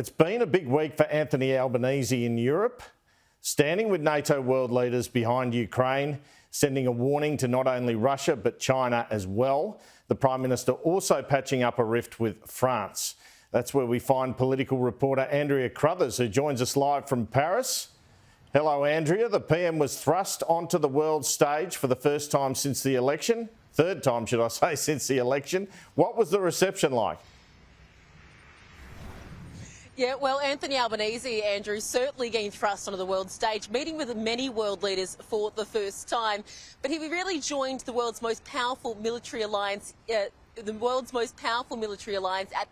It's been a big week for Anthony Albanese in Europe, standing with NATO world leaders behind Ukraine, sending a warning to not only Russia but China as well. The Prime Minister also patching up a rift with France. That's where we find political reporter Andrea Crothers, who joins us live from Paris. Hello, Andrea. The PM was thrust onto the world stage for the first time since the election. Third time, should I say, since the election. What was the reception like? Yeah, well, Anthony Albanese, Andrew, certainly getting thrust onto the world stage, meeting with many world leaders for the first time. But he really joined the world's most powerful military alliance at the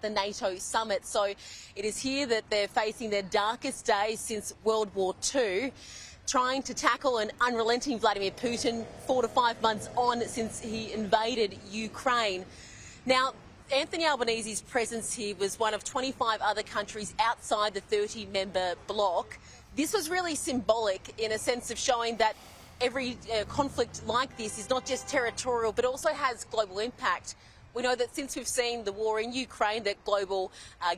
NATO summit. So it is here that they're facing their darkest days since World War II, trying to tackle an unrelenting Vladimir Putin 4 to 5 months on since he invaded Ukraine. Now, Anthony Albanese's presence here was one of 25 other countries outside the 30-member bloc. This was really symbolic in a sense of showing that every conflict like this is not just territorial but also has global impact. We know that since we've seen the war in Ukraine, that global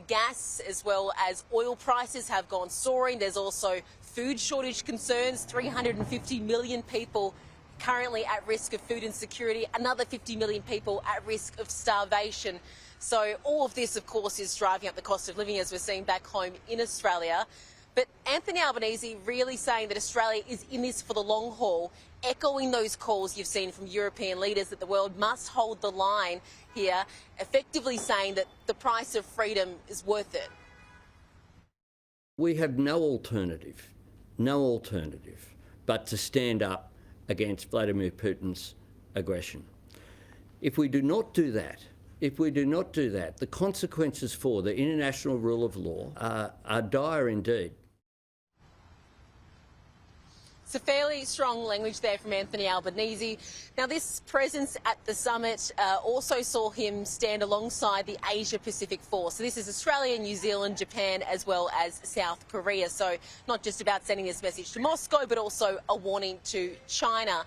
gas as well as oil prices have gone soaring. There's also food shortage concerns, 350 million people currently at risk of food insecurity, another 50 million people at risk of starvation. So all of this, of course, is driving up the cost of living, as we're seeing back home in Australia. But Anthony Albanese really saying that Australia is in this for the long haul, echoing those calls you've seen from European leaders that the world must hold the line here, effectively saying that the price of freedom is worth it. We have no alternative but to stand up against Vladimir Putin's aggression. If we do not do that, the consequences for the international rule of law are dire indeed. It's a fairly strong language there from Anthony Albanese. Now, this presence at the summit also saw him stand alongside the Asia-Pacific force. So this is Australia, New Zealand, Japan, as well as South Korea. So not just about sending this message to Moscow, but also a warning to China.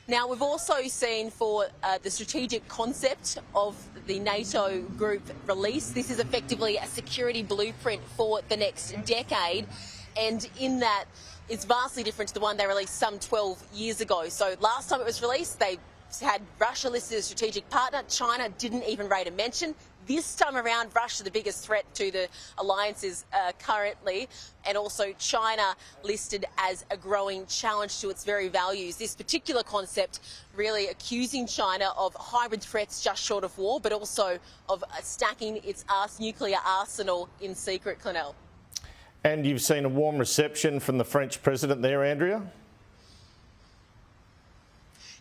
Now, we've also seen for the strategic concept of the NATO group release. This is effectively a security blueprint for the next decade. And in that, it's vastly different to the one they released some 12 years ago. So last time it was released, they had Russia listed as a strategic partner. China didn't even rate a mention. This time around, Russia, the biggest threat to the alliances currently, and also China listed as a growing challenge to its very values. This particular concept really accusing China of hybrid threats just short of war, but also of stacking its nuclear arsenal in secret, Clennell. And you've seen a warm reception from the French President there, Andrea?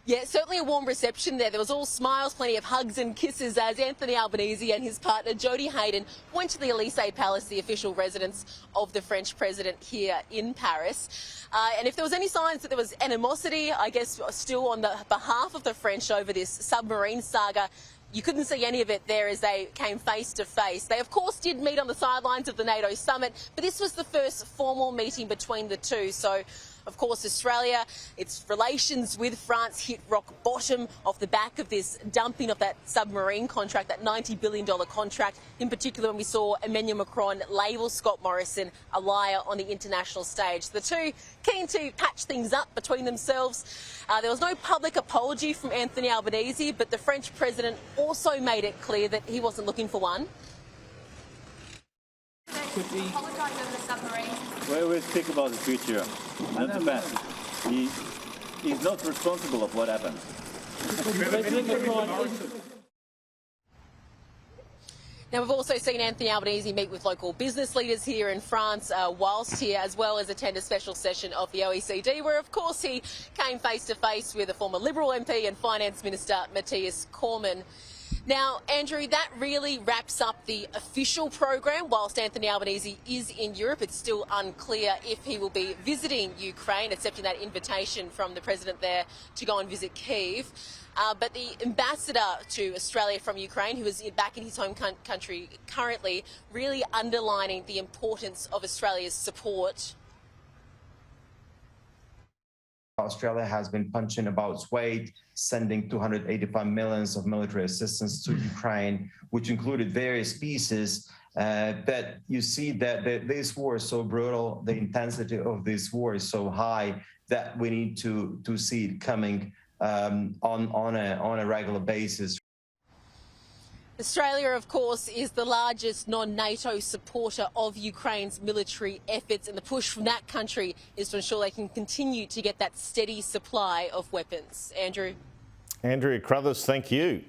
Yeah, certainly a warm reception there. There was all smiles, plenty of hugs and kisses as Anthony Albanese and his partner Jodie Hayden went to the Elysee Palace, the official residence of the French President here in Paris. And if there was any signs that there was animosity, I guess still on the behalf of the French over this submarine saga, you couldn't see any of it there as they came face to face. They, of course, did meet on the sidelines of the NATO summit, but this was the first formal meeting between the two. So, of course, Australia, its relations with France hit rock bottom off the back of this dumping of that submarine contract, that $90 billion contract, in particular when we saw Emmanuel Macron label Scott Morrison a liar on the international stage. The two keen to patch things up between themselves. There was no public apology from Anthony Albanese, but the French president also made it clear that he wasn't looking for one. Could we apologise over the submarine? Well, we'll speak about the future, not the past. He's not responsible of what happened. Now, we've also seen Anthony Albanese meet with local business leaders here in France whilst here, as well as attend a special session of the OECD, where, of course, he came face-to-face with a former Liberal MP and Finance Minister, Matthias Cormann. Now, Andrew, that really wraps up the official program. Whilst Anthony Albanese is in Europe, it's still unclear if he will be visiting Ukraine, accepting that invitation from the president there to go and visit Kyiv. But the ambassador to Australia from Ukraine, who is back in his home country currently, really underlining the importance of Australia's support Australia has been punching above its weight, sending 285 million of military assistance to Ukraine, which included various pieces. But you see that this war is so brutal, the intensity of this war is so high that we need to see it coming on a regular basis. Australia, of course, is the largest non-NATO supporter of Ukraine's military efforts, and the push from that country is to ensure they can continue to get that steady supply of weapons. Andrew? Andrea Crothers, thank you.